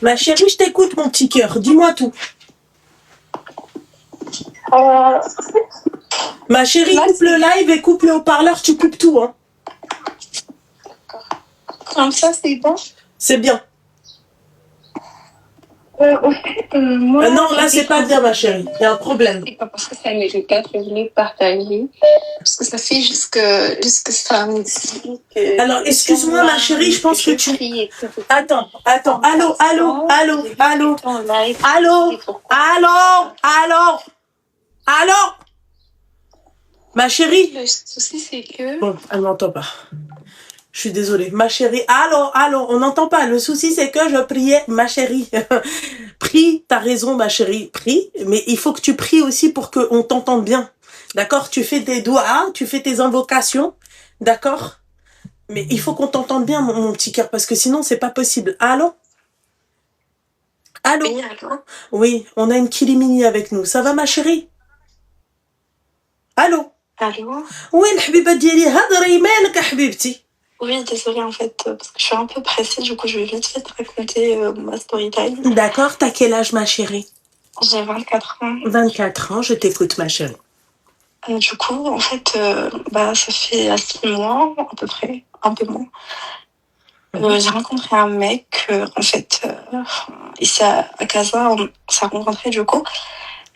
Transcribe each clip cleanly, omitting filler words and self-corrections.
Ma chérie, je t'écoute, mon petit cœur. Dis-moi tout. Euh, Ma chérie, Là, coupe le live et coupe le haut-parleur. Tu coupes tout, hein. comme ça, c'est bon. C'est bien. Au fait, moi, Non, là, c'est pas bien, ma chérie. Il y a un problème. c'est pas parce que ça mérite pas, je voulais partager. Parce que ça fait jusque samedi. Alors, excuse-moi, ma chérie, je pense que tu... Attends. Allô. Ma chérie. Le souci, c'est que... Bon, elle m'entend pas. Je suis désolée. Ma chérie, allô, on n'entend pas. Le souci, c'est que je priais, ma chérie. Prie, t'as raison, ma chérie, prie. Mais il faut que tu pries aussi pour qu'on t'entende bien. D'accord? Tu fais tes doigts, tu fais tes invocations. D'accord? Mais il faut qu'on t'entende bien, mon petit cœur, parce que sinon, c'est pas possible. Allô? Oui, allô? Oui, on a une Kilimini avec nous. Ça va, ma chérie? Allô? Allô? وين الحبيبة ديالي هضري مالك يا حبيبتي؟ Oui, désolée, en fait, parce que je suis un peu pressée. Du coup, je vais vite fait te raconter ma story time. D'accord, t'as quel âge, ma chérie? J'ai 24 ans. 24 ans, je t'écoute, ma chérie. Du coup, en fait, ça fait 6 mois, à peu près, un peu moins. J'ai rencontré un mec, en fait, ici à Casa, on s'est rencontré, du coup.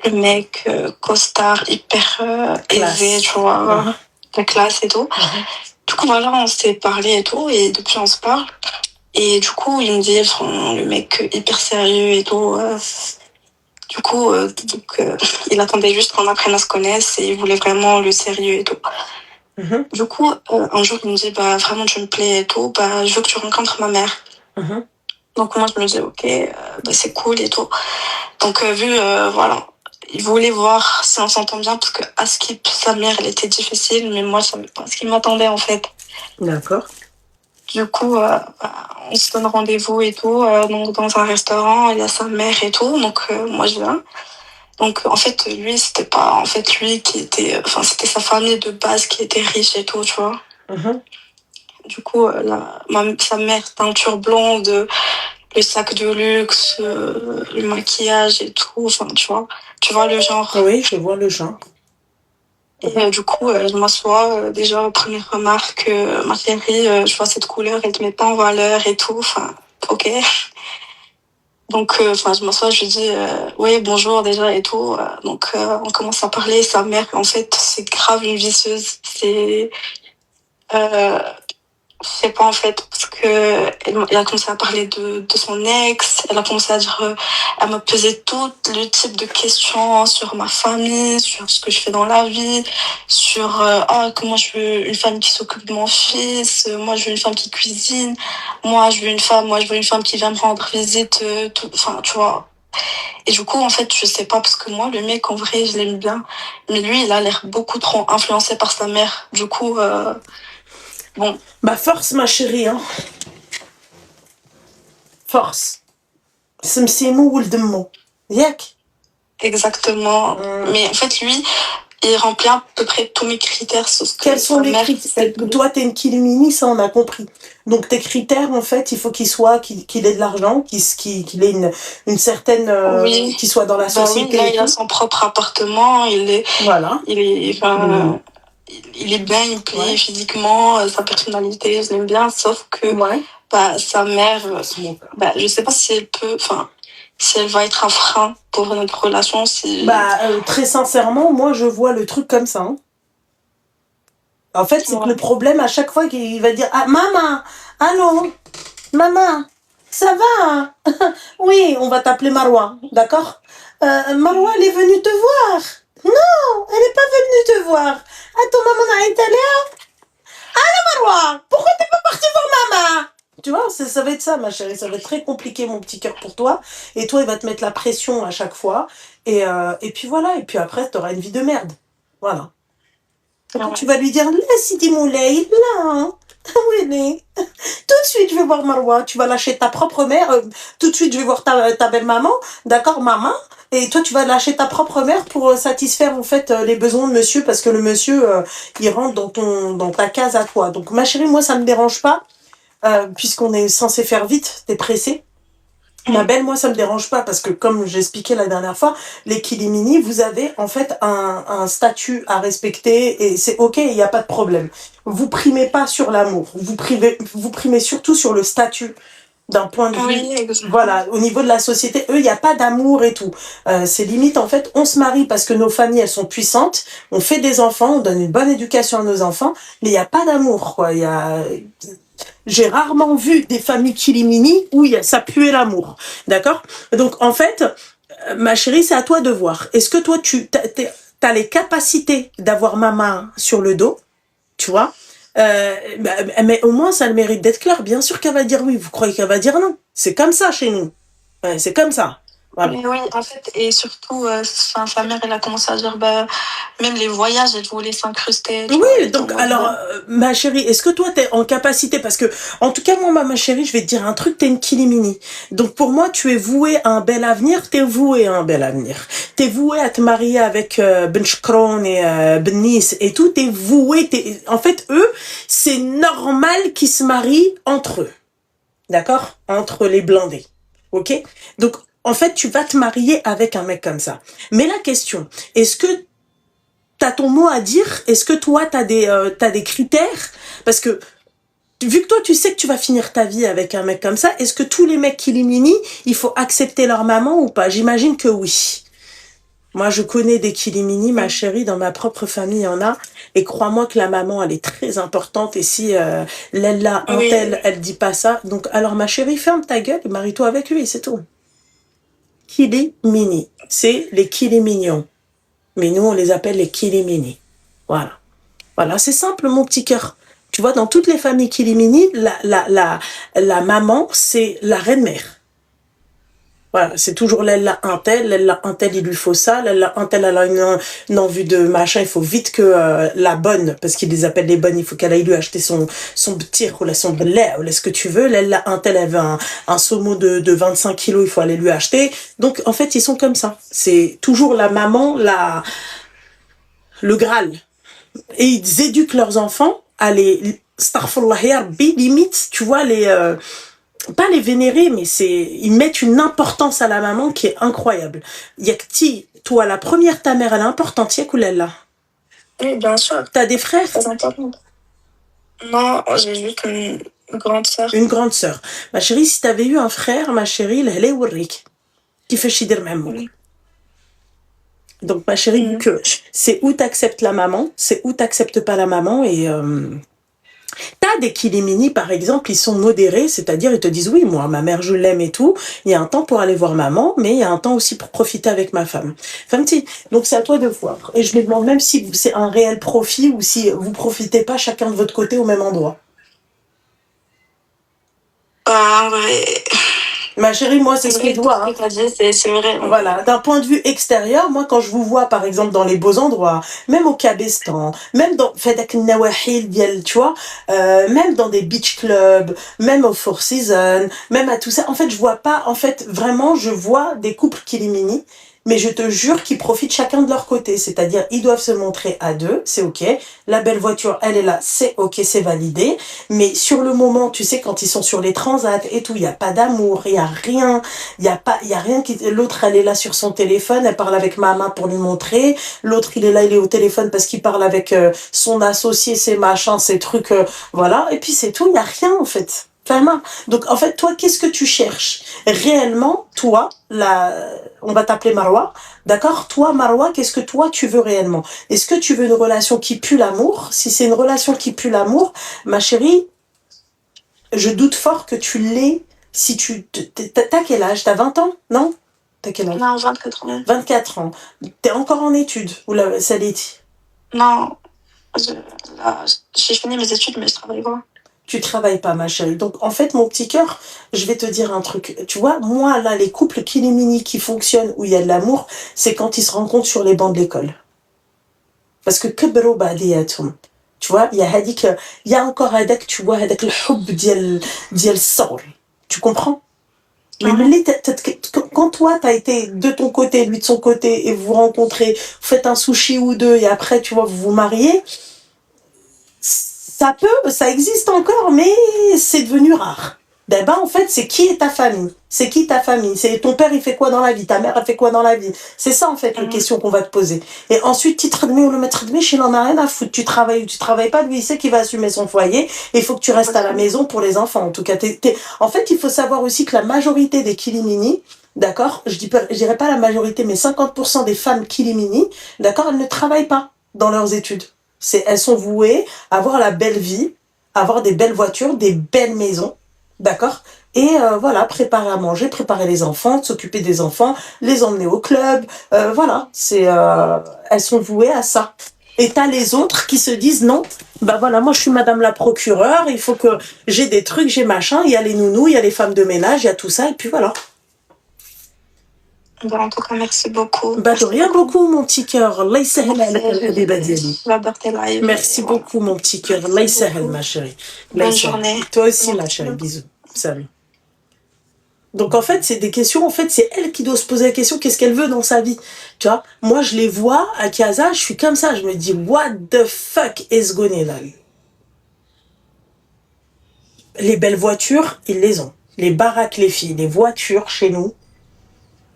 Le mec, costard, hyper aisé, tu vois, de classe et tout. Du coup, voilà, on s'est parlé et tout, et depuis, on se parle. Et du coup, il me dit, le mec hyper sérieux et tout. Du coup, il attendait juste qu'on apprenne à se connaître et il voulait vraiment le sérieux et tout. Du coup, un jour, il me dit, vraiment, tu me plais et tout, je veux que tu rencontres ma mère. Donc, moi, je me dis, ok, c'est cool et tout. Donc, voilà, il voulait voir si on s'entend bien parce que Askip, sa mère, elle était difficile, mais moi, je savais pas ce qu'il m'attendait, en fait. D'accord. Du coup, on se donne rendez-vous et tout, donc dans un restaurant, il y a sa mère et tout, donc moi, je viens. Donc, en fait, lui, c'était pas, en fait, lui qui était, c'était sa famille de base qui était riche et tout, tu vois. Du coup, sa mère, teinture blonde, le sac de luxe, le maquillage et tout, tu vois le genre. Oui, je vois le genre. Et du coup, je m'assois, déjà, première remarque, ma chérie, je vois cette couleur, elle te met pas en valeur et tout, ok. Donc, je m'assois, je lui dis, oui, bonjour déjà et tout. Donc, on commence à parler. Sa mère, en fait, c'est grave une vicieuse. Je sais pas, en fait, parce que elle a commencé à parler de son ex. Elle a commencé à dire, elle m'a posé tout le type de questions sur ma famille, sur ce que je fais dans la vie, sur, comment je veux une femme qui s'occupe de mon fils. Moi, je veux une femme qui cuisine. Moi, je veux une femme qui vient me rendre visite, tu vois. Et du coup, en fait, je sais pas, parce que moi, le mec, en vrai, je l'aime bien. Mais lui, il a l'air beaucoup trop influencé par sa mère. Du coup, bon. Force, ma chérie, hein. Force. Semsimou ou le demo. Yak. Exactement. Mais en fait, lui, il remplit à peu près tous mes critères. Quels sont les critères? Toi, t'es une Kilimini, ça, on a compris. Donc, tes critères, en fait, il faut qu'il ait de l'argent, qu'il ait une certaine... oui. Qu'il soit dans la société. Oui, là, il a son propre appartement. Voilà. Il est bien, il me plaît physiquement, sa personnalité, je l'aime bien. Sauf que sa mère, je sais pas si elle peut... si elle va être un frein pour notre relation. Très sincèrement, moi, je vois le truc comme ça. Hein. En fait, c'est que le problème, à chaque fois qu'il va dire « Ah, maman, allô, maman, ça va? Oui, on va t'appeler Marois, d'accord? Marois, elle est venue te voir. Non, elle n'est pas venue te voir. Attends, maman, est allée? Allô, Marois, pourquoi t'es pas partie voir maman? Tu vois, ça va être ça, ma chérie. Ça va être très compliqué, mon petit cœur, pour toi. Et toi, il va te mettre la pression à chaque fois. Et puis voilà. Et puis après, t'auras une vie de merde. Voilà. Quand tu vas lui dire, là, Sidi Moulay, là, où il est? Tout de suite, je vais voir Marois. Tu vas lâcher ta propre mère. Tout de suite, je vais voir ta belle-maman. D'accord, maman? Et toi, tu vas lâcher ta propre mère pour satisfaire, en fait, les besoins de monsieur. Parce que le monsieur, il rentre dans ta case à toi. Donc, ma chérie, moi, ça me dérange pas. Puisqu'on est censé faire vite. T'es pressée. Ma belle, moi, ça me dérange pas parce que, comme j'expliquais la dernière fois, les kilimini, vous avez en fait un statut à respecter et c'est ok, il n'y a pas de problème. Vous primez pas sur l'amour, vous primez surtout sur le statut d'un point de vue, Oui, exactement. voilà, au niveau de la société, eux, il n'y a pas d'amour et tout. C'est limite, en fait, on se marie parce que nos familles, elles sont puissantes, on fait des enfants, on donne une bonne éducation à nos enfants, mais il n'y a pas d'amour, quoi. J'ai rarement vu des familles kilimini où ça puait l'amour. D'accord? Donc, en fait, ma chérie, c'est à toi de voir. Est-ce que toi, tu as les capacités d'avoir ma main sur le dos? Tu vois? Mais au moins, ça a le mérite d'être clair. Bien sûr qu'elle va dire oui. Vous croyez qu'elle va dire non? C'est comme ça chez nous. Ouais, c'est comme ça. Voilà. Mais oui, en fait, et surtout, sa mère, elle a commencé à dire, même les voyages, elle voulait s'incruster. Oui, donc alors, ma chérie, est-ce que toi, t'es en capacité? Parce que, en tout cas, moi, ma chérie, je vais te dire un truc, t'es une kilimini. Donc, pour moi, tu es vouée à un bel avenir, t'es vouée à un bel avenir. T'es vouée à te marier avec Ben Shkron et Ben Nis et tout, t'es vouée, en fait, eux, c'est normal qu'ils se marient entre eux. D'accord? Entre les blindés. Ok? Donc, en fait, tu vas te marier avec un mec comme ça. Mais la question, est-ce que t'as ton mot à dire? Est-ce que toi, t'as des critères? Parce que, vu que toi, tu sais que tu vas finir ta vie avec un mec comme ça, est-ce que tous les mecs qui l'éminent, il faut accepter leur maman ou pas? J'imagine que oui. Moi, je connais des kilimini, ma chérie, dans ma propre famille, il y en a. Et crois-moi que la maman, elle est très importante. Et si Lella, un tel, elle dit pas ça. Donc, alors, ma chérie, ferme ta gueule et marie-toi avec lui, c'est tout. Kilimini. C'est les kilimignons. Mais nous, on les appelle les kilimini. Voilà. Voilà, c'est simple, mon petit cœur. Tu vois, dans toutes les familles kilimini, la maman, c'est la reine-mère. Voilà, c'est toujours l'elle un tel, il lui faut ça, l'elle un tel, elle a une envie de machin, il faut vite que la bonne, parce qu'ils les appellent les bonnes, il faut qu'elle aille lui acheter son petit ou son blé, ou ce que tu veux, l'elle un tel, elle veut un saumon de 25 kilos, il faut aller lui acheter. Donc, en fait, ils sont comme ça. C'est toujours la maman, le Graal. Et ils éduquent leurs enfants à les, limite, tu vois, pas les vénérer, mais ils mettent une importance à la maman qui est incroyable. Yakti, toi, la première, ta mère, elle est importante, Yakulella. Oui, bien sûr. T'as des frères? Très important. Non, j'ai juste une grande sœur. Une grande sœur. Ma chérie, si t'avais eu un frère, ma chérie, il est Warrik. Qui fait chidir même. Oui. Donc, ma chérie, vu que c'est où t'acceptes la maman, c'est où t'acceptes pas la maman, et t'as des kilimini, par exemple, ils sont modérés, c'est-à-dire ils te disent oui, moi, ma mère, je l'aime et tout. Il y a un temps pour aller voir maman, mais il y a un temps aussi pour profiter avec ma femme. Donc c'est à toi de voir. Et je me demande même si c'est un réel profit ou si vous profitez pas chacun de votre côté au même endroit. Ouais. Ma chérie, moi, c'est ce que je vois. Hein. C'est vrai. Voilà. D'un point de vue extérieur, moi, quand je vous vois, par exemple, dans les beaux endroits, même au Cabestan, même dans Fadak Nawahil, tu vois, même dans des beach clubs, même au Four Seasons, même à tout ça, en fait, je vois pas, en fait, vraiment, je vois des couples kilimini, mais je te jure qu'ils profitent chacun de leur côté. C'est-à-dire, ils doivent se montrer à deux, c'est ok. La belle voiture, elle est là, c'est ok, c'est validé. Mais sur le moment, tu sais, quand ils sont sur les transats et tout, il n'y a pas d'amour, il n'y a rien. Il y a rien qui, l'autre, elle est là sur son téléphone, elle parle avec maman pour lui montrer. L'autre, il est là, il est au téléphone parce qu'il parle avec son associé, ses machins, ses trucs, voilà. Et puis c'est tout, il n'y a rien, en fait. Vraiment. Donc, en fait, toi, qu'est-ce que tu cherches? Réellement, toi, on va t'appeler Marwa. D'accord? Toi, Marwa, qu'est-ce que toi, tu veux réellement? Est-ce que tu veux une relation qui pue l'amour? Si c'est une relation qui pue l'amour, ma chérie, je doute fort que tu l'aies. Si t'as quel âge? T'as 20 ans? Non? T'as quel âge? Non, 24 ans. 24 ans. T'es encore en études? Ou ça l'est dit? Non. J'ai fini mes études, mais je travaille pas. Tu travailles pas, ma chérie. Donc, en fait, mon petit cœur, je vais te dire un truc. Tu vois, moi, là, les couples kilimini qui fonctionnent, où il y a de l'amour, c'est quand ils se rencontrent sur les bancs de l'école. Parce que, tu vois, il y a encore hadak, tu vois, hadak le hub dial sor. Tu comprends? Mais quand toi, t'as été de ton côté, lui de son côté, et vous vous rencontrez, vous faites un sushi ou deux, et après, tu vois, vous vous mariez, ça existe encore, mais c'est devenu rare. Ben, en fait, c'est qui est ta famille? C'est qui ta famille? C'est ton père, il fait quoi dans la vie? Ta mère, elle fait quoi dans la vie? C'est ça, en fait, les questions qu'on va te poser. Et ensuite, titre admis ou le maître admis, il en a rien à foutre. Tu travailles ou tu travailles pas, lui, il sait qu'il va assumer son foyer. Et il faut que tu restes à la maison pour les enfants. En tout cas, en fait, il faut savoir aussi que la majorité des kilimini, d'accord? Je dirais pas la majorité, mais 50% des femmes kilimini, d'accord, elles ne travaillent pas dans leurs études. Elles sont vouées à avoir la belle vie, à avoir des belles voitures, des belles maisons. D'accord? Et voilà, préparer à manger, préparer les enfants, s'occuper des enfants, les emmener au club. Voilà, elles sont vouées à ça. Et t'as les autres qui se disent non, bah voilà, moi je suis madame la procureure, il faut que j'ai des trucs, j'ai machin, il y a les nounous, il y a les femmes de ménage, il y a tout ça, et puis voilà. Bon, en tout cas, merci beaucoup. Bah de rien beaucoup, mon petit cœur. Merci beaucoup, mon petit cœur. Ma chérie. Bonne journée. Toi aussi, ma chérie. Bisous. Salut. Donc en fait, c'est des questions, en fait, c'est elle qui doit se poser la question, qu'est-ce qu'elle veut dans sa vie. Tu vois, moi je les vois à Casa, je suis comme ça, je me dis, what the fuck is going on? Les belles voitures, ils les ont. Les baraques, les filles, les voitures chez nous,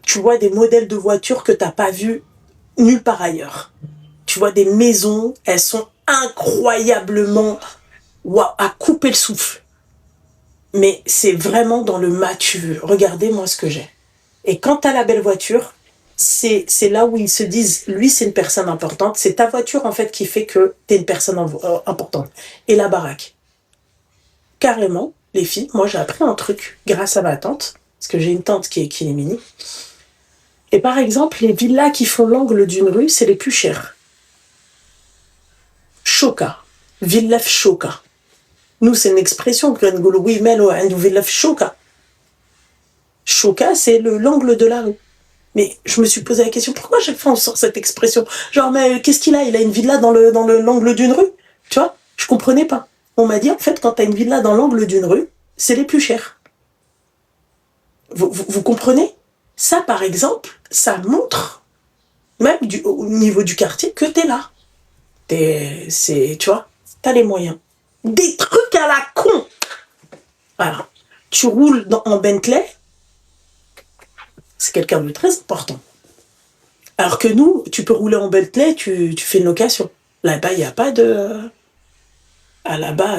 tu vois des modèles de voitures que t'as pas vu nulle part ailleurs. Tu vois des maisons, elles sont incroyablement à couper le souffle. Mais c'est vraiment dans le mature. Regardez-moi ce que j'ai. Et quand t'as la belle voiture, c'est là où ils se disent, lui c'est une personne importante. C'est ta voiture en fait qui fait que t'es une personne importante. Et la baraque. Carrément, les filles, moi j'ai appris un truc grâce à ma tante, parce que j'ai une tante qui est kilimini. Et par exemple, les villas qui font l'angle d'une rue, c'est les plus chères. Choka. Villa Choka. Nous, c'est une expression que oui, mais Villa Choka. Choka, c'est l'angle de la rue. Mais je me suis posé la question, pourquoi chaque fois on sort cette expression? Genre, mais qu'est-ce qu'il a? Il a une villa dans l'angle d'une rue? Tu vois? Je comprenais pas. On m'a dit, en fait, quand t'as une villa dans l'angle d'une rue, c'est les plus chers. Vous comprenez? Ça, par exemple, ça montre, même au niveau du quartier, que t'es là. Tu vois, t'as les moyens. Des trucs à la con. Voilà. Tu roules en Bentley, c'est quelqu'un de très important. Alors que nous, tu peux rouler en Bentley, tu fais une location. Là-bas, il n'y a pas de... Ah, là-bas...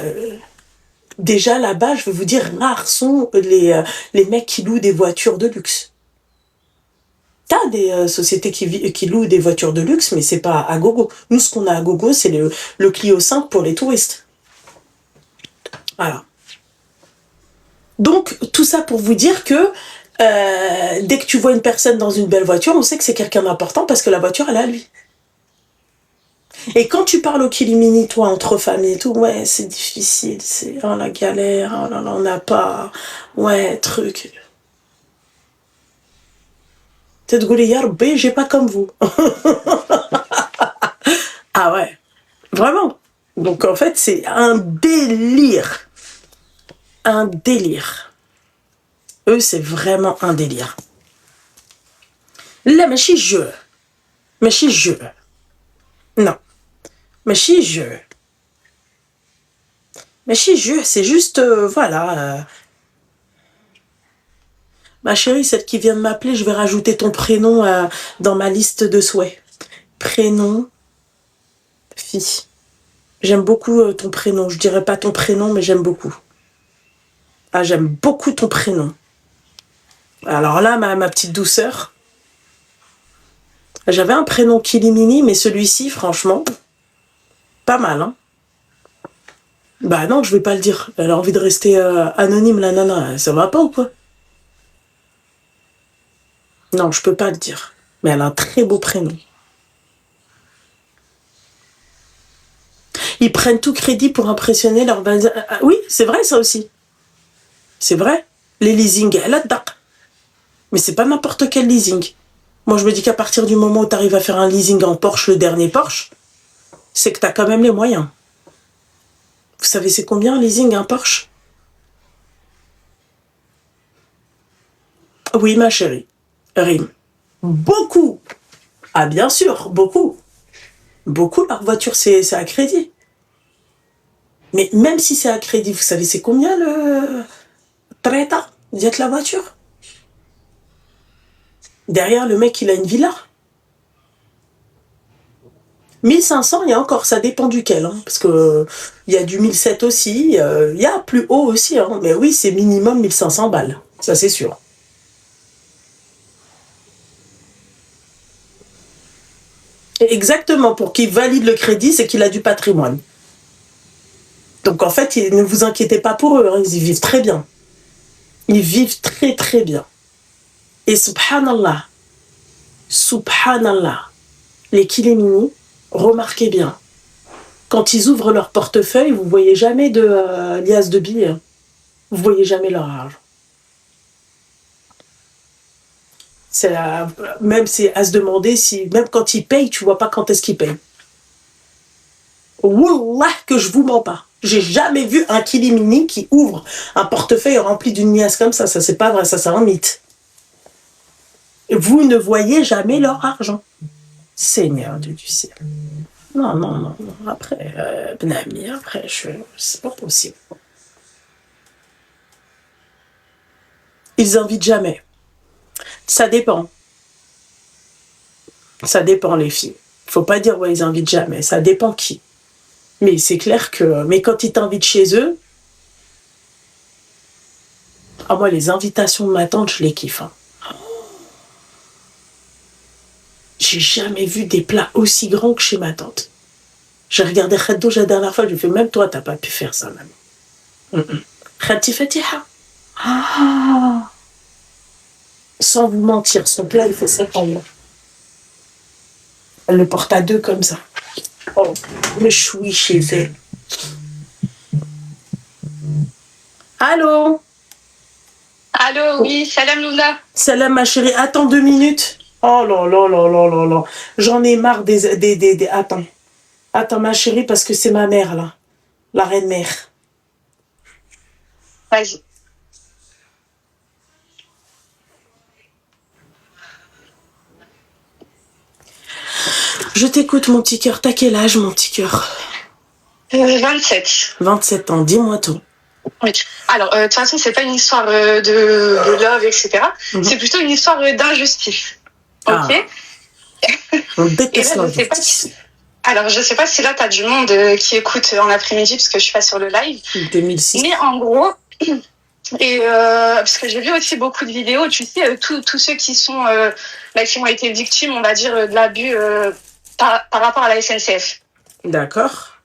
Déjà, là-bas, je vais vous dire, rares sont les mecs qui louent des voitures de luxe. T'as des sociétés qui louent des voitures de luxe, mais c'est pas à gogo. Nous, ce qu'on a à gogo, c'est le Clio 5 pour les touristes. Voilà. Donc, tout ça pour vous dire que dès que tu vois une personne dans une belle voiture, on sait que c'est quelqu'un d'important parce que la voiture, elle est à lui. Et quand tu parles au kilimini, toi, entre familles et tout, ouais, c'est difficile, c'est la galère, oh là là, on n'a pas, ouais, truc. Peut-être que les j'ai pas comme vous. Ah ouais, vraiment. Donc en fait, c'est un délire. Un délire. Eux, c'est vraiment un délire. Là, mais si je. Non. Mais si je, c'est juste, voilà. Ma chérie, celle qui vient de m'appeler, je vais rajouter ton prénom dans ma liste de souhaits. Prénom, fille. J'aime beaucoup ton prénom. Je dirais pas ton prénom, mais j'aime beaucoup. Ah, j'aime beaucoup ton prénom. Alors là, ma petite douceur. J'avais un prénom Kilimini, mais celui-ci, franchement, pas mal, hein. Bah non, je vais pas le dire. Elle a envie de rester anonyme, la nana. Ça va pas ou quoi? Non, je peux pas le dire. Mais elle a un très beau prénom. Ils prennent tout crédit pour impressionner leur... Oui, c'est vrai ça aussi. C'est vrai. Les leasings, elle a dedans. Mais c'est pas n'importe quel leasing. Moi, je me dis qu'à partir du moment où tu arrives à faire un leasing en Porsche, le dernier Porsche, c'est que tu as quand même les moyens. Vous savez, c'est combien un leasing, un Porsche? Oui, ma chérie. Rime. Beaucoup. Ah, bien sûr, beaucoup. Beaucoup, leur voiture, c'est à crédit. Mais même si c'est à crédit, vous savez, c'est combien Treta, dites la voiture. Derrière, le mec, il a une villa. 1500, il y a encore, ça dépend duquel, hein, parce que il y a du 1700 aussi, il y a plus haut aussi, hein, mais oui, c'est minimum 1500 balles, ça c'est sûr. Et exactement, pour qu'il valide le crédit, c'est qu'il a du patrimoine. Donc en fait, ne vous inquiétez pas pour eux, hein, ils y vivent très bien. Ils vivent très très bien. Et subhanallah, les Kilimini, remarquez bien, quand ils ouvrent leur portefeuille, vous voyez jamais de liasses de billets. Vous voyez jamais leur argent. Même c'est à se demander si, même quand ils payent, tu vois pas quand est-ce qu'ils payent. Wallah que je vous mens pas. J'ai jamais vu un Kilimini qui ouvre un portefeuille rempli d'une liasse comme ça. Ça, c'est pas vrai, ça, c'est un mythe. Vous ne voyez jamais leur argent. Seigneur Dieu du ciel. Non. Après, Benami, après, c'est pas possible. Ils invitent jamais. Ça dépend. Ça dépend, les filles. Faut pas dire, ouais, ils invitent jamais. Ça dépend qui. Mais c'est clair que... Mais quand ils t'invitent chez eux... Ah, moi, les invitations de ma tante, je les kiffe. Hein. J'ai jamais vu des plats aussi grands que chez ma tante. J'ai regardé Khadouj la dernière fois, je lui ai fait, même toi, t'as pas pu faire ça, maman. Khati Fatiha. Ah. Sans vous mentir, son plat, il fait 7 ans. Elle le porte à 2 comme ça. Oh, le choui chez elle. Allô? Allô, oui, salam Loula. Salam ma chérie, attends 2 minutes. Oh là. J'en ai marre des... Attends ma chérie, parce que c'est ma mère là. La reine mère. Vas-y. Je t'écoute mon petit cœur. T'as quel âge mon petit cœur? 27. 27 ans, dis-moi tout. Oui. Alors, de toute façon, c'est pas une histoire de love, etc. C'est plutôt une histoire d'injustice. Ok. On déteste l'injustice. Alors, je sais pas si là, tu as du monde qui écoute en après-midi, parce que je suis pas sur le live. 2006. Mais en gros, parce que j'ai vu aussi beaucoup de vidéos, tu sais, tous ceux qui sont, qui ont été victimes, on va dire, de l'abus par rapport à la SNCF. D'accord.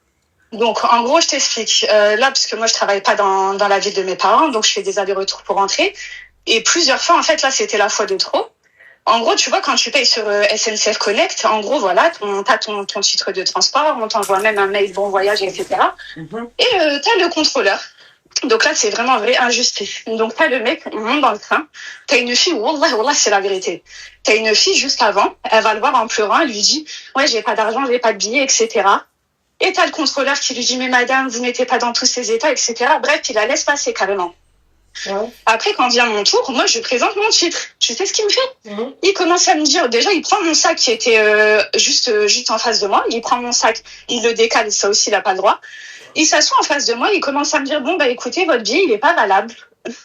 Donc, en gros, je t'explique. Là, parce que moi, je travaille pas dans la ville de mes parents, donc je fais des allers-retours pour rentrer. Et plusieurs fois, en fait, là, c'était la fois de trop. En gros, tu vois, quand tu payes sur SNCF Connect, en gros, voilà, t'as ton titre de transport, on t'envoie même un mail bon voyage, etc. Et t'as le contrôleur. Donc là, c'est vraiment vraie injustice. Donc t'as le mec, on monte dans le train, t'as une fille, wallah, c'est la vérité. T'as une fille juste avant, elle va le voir en pleurant, elle lui dit, ouais, j'ai pas d'argent, j'ai pas de billets, etc. Et t'as le contrôleur qui lui dit, mais madame, vous n'étiez pas dans tous ces états, etc. Bref, il la laisse passer carrément. Ouais. Après, quand vient mon tour, moi, je présente mon titre. Tu sais ce qu'il me fait? Il commence à me dire, déjà, il prend mon sac qui était juste en face de moi. Il prend mon sac, il le décale, ça aussi, il n'a pas le droit. Il s'assoit en face de moi, il commence à me dire, bon, bah écoutez, votre billet, il n'est pas valable.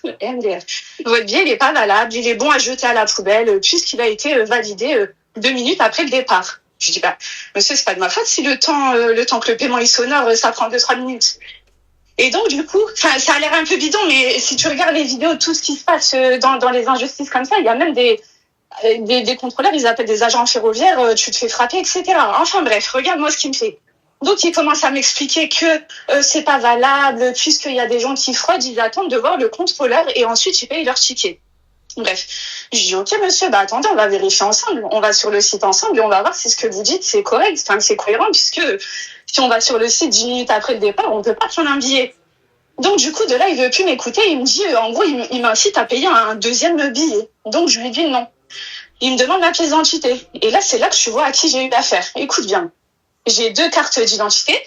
MDF. Votre billet, il n'est pas valable, il est bon à jeter à la poubelle, puisqu'il a été validé 2 minutes après le départ. Je dis, bah, monsieur, c'est pas de ma faute si le temps que le paiement est sonore, ça prend 2-3 minutes. Et donc, du coup, ça a l'air un peu bidon, mais si tu regardes les vidéos, tout ce qui se passe dans les injustices comme ça, il y a même des contrôleurs, ils appellent des agents ferroviaires, tu te fais frapper, etc. Enfin bref, regarde-moi ce qu'il me fait. Donc, il commence à m'expliquer que c'est pas valable, puisqu'il y a des gens qui fraudent, ils attendent de voir le contrôleur et ensuite ils payent leur ticket. Bref, je dis, ok monsieur, bah attendez, on va vérifier ensemble, on va sur le site ensemble et on va voir si ce que vous dites c'est correct, c'est cohérent, puisque si on va sur le site 10 minutes après le départ, on peut pas prendre un billet. Donc du coup, de là, il veut plus m'écouter, il me dit, en gros, il m'incite à payer un 2e billet. Donc je lui dis non. Il me demande ma pièce d'identité. Et là, c'est là que tu vois à qui j'ai eu affaire. Écoute bien, j'ai 2 cartes d'identité.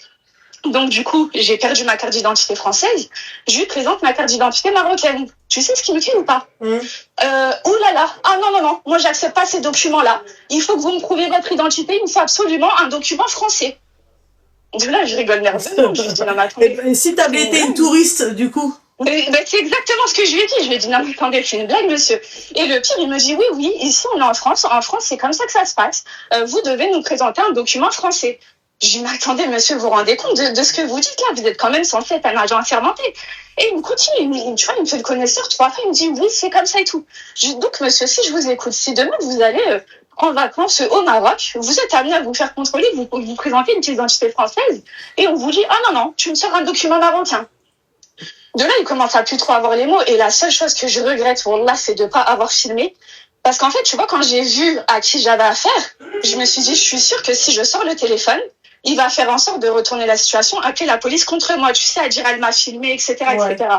Donc du coup, j'ai perdu ma carte d'identité française. Je lui présente ma carte d'identité marocaine. Tu sais ce qu'il me fait ou pas? Ouh là là. Ah non. Moi, j'accepte pas ces documents-là. Il faut que vous me prouviez votre identité. Il me faut absolument un document français. Donc là, je rigole nerveusement. Je dis, non, mais attendez. Et si t'avais été une touriste, du coup, C'est exactement ce que je lui ai dit. Je lui ai dit, non, mais attendez, c'est une blague, monsieur. Et le pire, il me dit, oui, oui, ici, on est en France. En France, c'est comme ça que ça se passe. Vous devez nous présenter un document français. Je lui ai dit, mais attendez, monsieur, vous vous rendez compte de ce que vous dites là? Vous êtes quand même censé être un agent assermenté. Et il me continue, tu vois, il me fait le connaisseur. 3 fois, il me dit, oui, c'est comme ça et tout. Je dis, donc, monsieur, si je vous écoute, si demain vous allez en vacances au Maroc, vous êtes amené à vous faire contrôler, vous présentez une pièce d'identité française, et on vous dit, ah non, non, tu me sors un document marocain. De là, il commence à plus trop avoir les mots. Et la seule chose que je regrette, là, c'est de pas avoir filmé. Parce qu'en fait, tu vois, quand j'ai vu à qui j'avais affaire, je me suis dit, je suis sûre que si je sors le téléphone, il va faire en sorte de retourner la situation, appeler la police contre moi, tu sais, à dire elle m'a filmé, etc., Ouais. etc.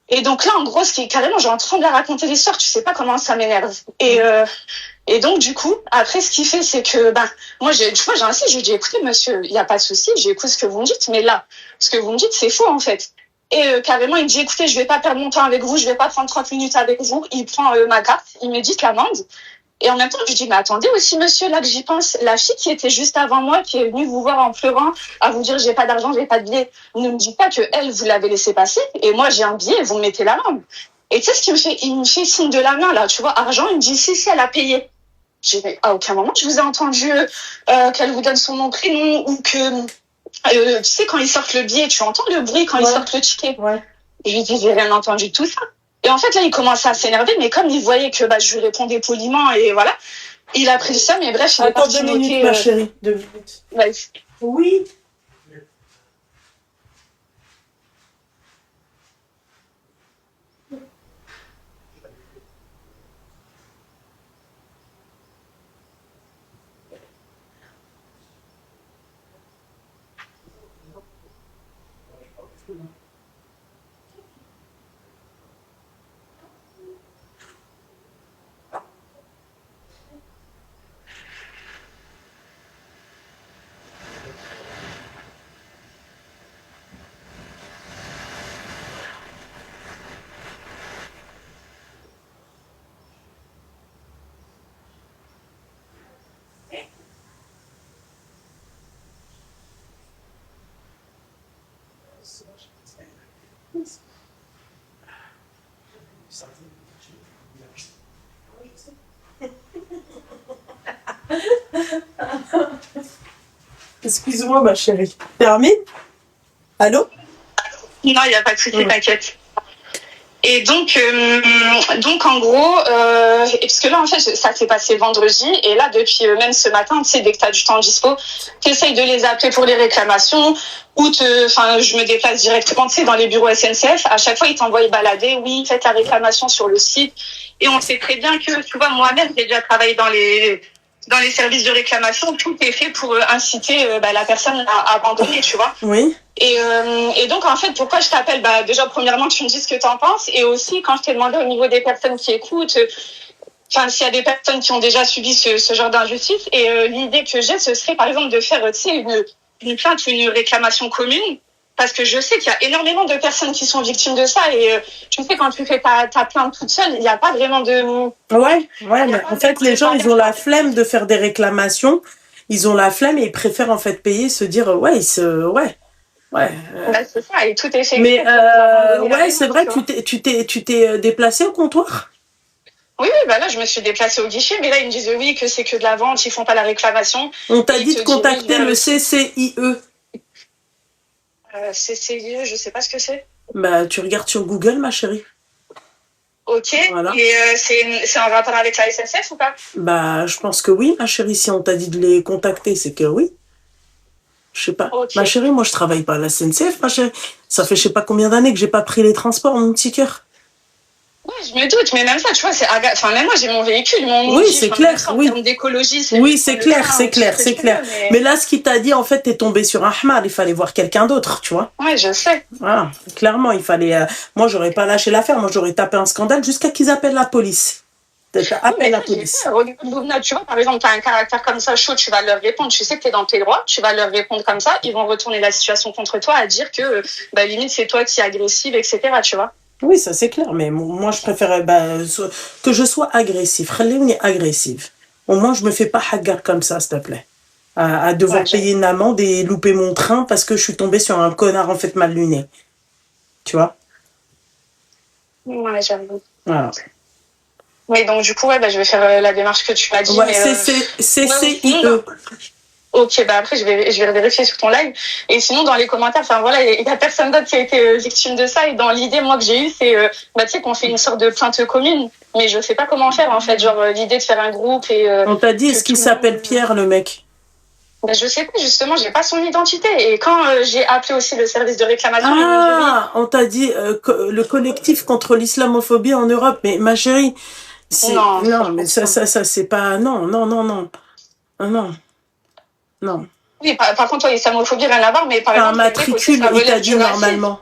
Et donc là, en gros, ce qui est carrément, j'ai en train de la raconter l'histoire, tu sais pas comment ça m'énerve. Et donc, du coup, après, ce qu'il fait, c'est que, moi, tu vois, j'ai insisté, je lui ai dit, écoutez, monsieur, il n'y a pas de souci, j'écoute ce que vous me dites, mais là, ce que vous me dites, c'est faux, en fait. Et carrément, il me dit, écoutez, je vais pas perdre mon temps avec vous, je vais pas prendre 30 minutes avec vous. Il prend ma carte, il me dit l'amende. Et en même temps, je lui dis, mais attendez aussi, monsieur, là que j'y pense, la fille qui était juste avant moi, qui est venue vous voir en pleurant, à vous dire, j'ai pas d'argent, j'ai pas de billet, ne me dites pas que elle, vous l'avez laissé passer, et moi, j'ai un billet, vous me mettez l'amende. Et tu sais ce qu'il me fait? Il me fait signe de la main, là, tu vois, argent, il me dit, si, elle a payé. J'ai dit, à aucun moment, je vous ai entendu qu'elle vous donne son nom, prénom, ou que, tu sais, quand ils sortent le billet, tu entends le bruit quand ils sortent le ticket. Ouais. Je lui dis, j'ai rien entendu de tout ça. Et en fait, là, il commençait à s'énerver, mais comme il voyait que je lui répondais poliment, et voilà, il a pris ça, mais bref, il est Attends parti 2 minutes, noter, ma chérie. 2 minutes. vas-y. Oui. Excuse-moi, ma chérie. Permis? Allô? Non, il n'y a pas de souci, t'inquiète. Et donc en gros, parce que là, en fait, ça s'est passé vendredi, et là, depuis même ce matin, tu sais, dès que tu as du temps dispo, tu essayes de les appeler pour les réclamations, ou je me déplace directement, tu sais, dans les bureaux SNCF. À chaque fois, ils t'envoient balader, oui, faites la réclamation sur le site. Et on sait très bien que, tu vois, moi-même, j'ai déjà travaillé dans les services de réclamation, tout est fait pour inciter la personne à abandonner, tu vois. Oui. Et donc, en fait, pourquoi je t'appelle? Déjà, premièrement, que tu me dises ce que tu en penses. Et aussi, quand je t'ai demandé au niveau des personnes qui écoutent, s'il y a des personnes qui ont déjà subi ce genre d'injustice. Et l'idée que j'ai, ce serait, par exemple, de faire, tu sais, une plainte ou une réclamation commune. Parce que je sais qu'il y a énormément de personnes qui sont victimes de ça. Et tu sais, quand tu fais ta plainte toute seule, il n'y a pas vraiment de... Ouais, mais en fait, les gens, ils ont la flemme de faire des réclamations. Ils ont la flemme et ils préfèrent, en fait, payer, se dire, ouais. C'est ça, et tout est fait. Mais, c'est vrai, tu t'es déplacé au comptoir? Oui, là, je me suis déplacée au guichet, mais là, ils me disent oui, que c'est que de la vente, ils font pas la réclamation. On t'a dit de contacter le CCIE. CCIE, je sais pas ce que c'est. Tu regardes sur Google, ma chérie. Ok. Voilà. Et c'est en rapport avec la SNCF ou pas? Je pense que oui, ma chérie. Si on t'a dit de les contacter, c'est que oui. Je sais pas. Okay. Ma chérie, moi, je travaille pas à la SNCF, ma chérie. Ça fait je sais pas combien d'années que j'ai pas pris les transports, mon petit cœur. Oui, je me doute, mais même ça, tu vois, même moi, j'ai mon véhicule, oui, c'est clair, oui. D'écologie, oui, c'est clair. Mais là, ce qu'il t'a dit, en fait, t'es tombé sur un Ahmad, il fallait voir quelqu'un d'autre, tu vois. Oui, je sais. Voilà, clairement, il fallait... moi, j'aurais pas lâché l'affaire, moi, j'aurais tapé un scandale jusqu'à qu'ils appellent la police. Appelle la police. Tu vois, par exemple, tu as un caractère comme ça chaud, tu vas leur répondre, tu sais que tu es dans tes droits, tu vas leur répondre comme ça, ils vont retourner la situation contre toi à dire que, limite, c'est toi qui es agressive, etc., tu vois. Oui, ça c'est clair, mais moi je préfère que je sois agressif. Khaliouni agressive. Au moins je me fais pas hagar comme ça, s'il te plaît. À devoir payer une amende et louper mon train parce que je suis tombée sur un connard en fait mal luné. Tu vois? Ouais, j'avoue. Voilà. Mais donc, du coup, ouais, bah, je vais faire la démarche que tu m'as dit. Ouais, Mais, CCIE. ok, bah après, je vais vérifier sur ton live. Et sinon, dans les commentaires, enfin voilà, il y a personne d'autre qui a été victime de ça. Et dans l'idée, moi, que j'ai eue, c'est, bah, tu sais, qu'on fait une sorte de plainte commune. Mais je sais pas comment faire, en fait. Genre, l'idée de faire un groupe et... On t'a dit, est-ce qu'il s'appelle Pierre, le mec? Bah, je sais pas, justement, j'ai pas son identité. Et quand j'ai appelé aussi le service de réclamation... Ah, on t'a dit le collectif contre l'islamophobie en Europe. Mais ma chérie, non, mais ça, c'est pas... Non. Non. Oui, par contre, l'islamophobie, rien à voir, mais par exemple... un matricule, il t'a dit normalement.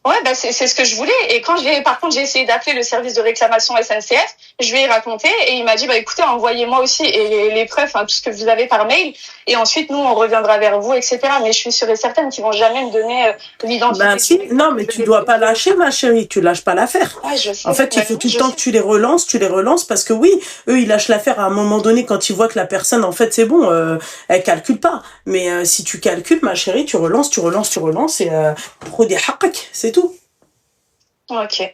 Ouais, bah c'est ce que je voulais. Et quand par contre, j'ai essayé d'appeler le service de réclamation SNCF, je lui ai raconté et il m'a dit, bah écoutez, envoyez-moi aussi les preuves, hein, tout ce que vous avez par mail. Et ensuite, nous, on reviendra vers vous, etc. Mais je suis sûre et certaine qu'ils vont jamais me donner l'identité. Ben si, non, mais tu dois pas lâcher, ma chérie. Tu lâches pas l'affaire. Ouais, je sais. En fait, il faut tout le temps que tu les relances parce que oui, eux, ils lâchent l'affaire à un moment donné quand ils voient que la personne, en fait, c'est bon, elle calcule pas. Mais si tu calcules, ma chérie, tu relances et pro des haqq, c'est tout. Ok.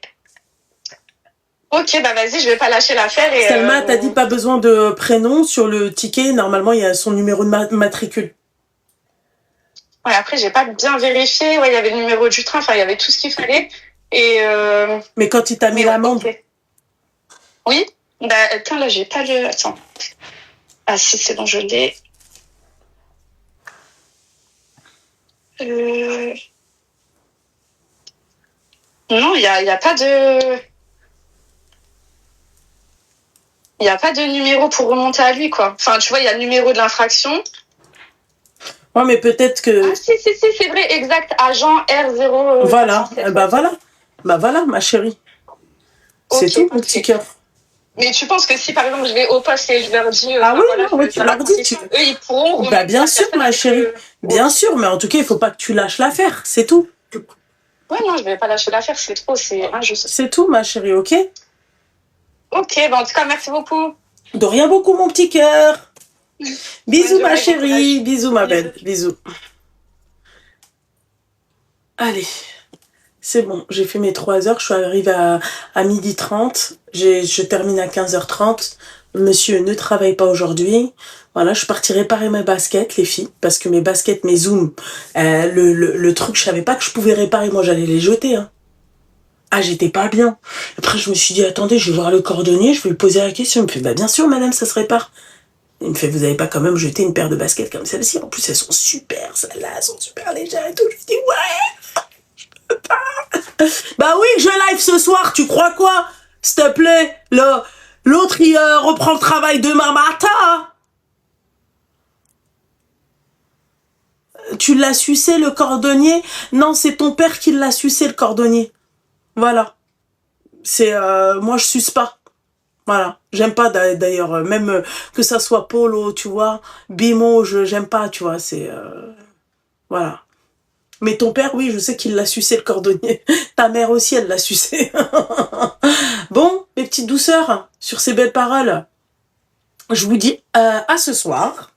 Ok, bah vas-y, je vais pas lâcher l'affaire. Et Selma, t'as dit pas besoin de prénom sur le ticket. Normalement, il y a son numéro de matricule. Ouais, après, j'ai pas bien vérifié. Ouais, il y avait le numéro du train. Enfin, il y avait tout ce qu'il fallait. Et mais quand il t'a mis l'amende. Okay. Oui. Bah, attends, là, j'ai pas le... Attends. Ah si, c'est bon, je l'ai. Non, il y a pas de... Il n'y a pas de numéro pour remonter à lui, quoi. Enfin, tu vois, il y a le numéro de l'infraction. Ouais, mais peut-être que... Ah, si, c'est vrai, exact. Agent R0... Voilà, bah voilà, ma chérie. C'est tout, mon petit cœur. Mais tu penses que si, par exemple, je vais au poste et je leur dis... ah oui, voilà, non, tu leur dis. Eux, ils pourront... Bah, bien sûr, ma chérie. Bien sûr, mais en tout cas, il faut pas que tu lâches l'affaire, c'est tout. Ouais, non, je vais pas lâcher l'affaire, c'est trop, c'est injuste. C'est tout, ma chérie, ok? Ok, bah en tout cas, merci beaucoup. De rien beaucoup, mon petit cœur. Bisous, ma chérie. Bisous, ma belle. Bisous. Allez. C'est bon, j'ai fait mes 3 heures. Je suis arrivée à 12h30. Je termine à 15h30. Monsieur ne travaille pas aujourd'hui. Voilà, je suis partie réparer mes baskets, les filles. Parce que mes baskets, mes zooms, le truc, je savais pas que je pouvais réparer. Moi, j'allais les jeter, hein. Ah, j'étais pas bien. Après, je me suis dit, attendez, je vais voir le cordonnier, je vais lui poser la question. Il me fait, bah bien sûr, madame, ça se répare. Il me fait, vous avez pas quand même jeté une paire de baskets comme celle-ci? En plus, elles sont super, celles-là, elles sont super légères et tout. Je lui dis, ouais, je peux pas. Bah oui, je live ce soir, tu crois quoi? S'il te plaît, l'autre, il reprend le travail demain matin. Tu l'as sucé, le cordonnier? Non, c'est ton père qui l'a sucé, le cordonnier. Voilà. C'est moi je suce pas. Voilà, j'aime pas d'ailleurs même que ça soit Polo, tu vois, Bimo, j'aime pas, tu vois, c'est voilà. Mais ton père, oui, je sais qu'il l'a sucé le cordonnier. Ta mère aussi, elle l'a sucé. Bon, mes petites douceurs, sur ces belles paroles, je vous dis à ce soir.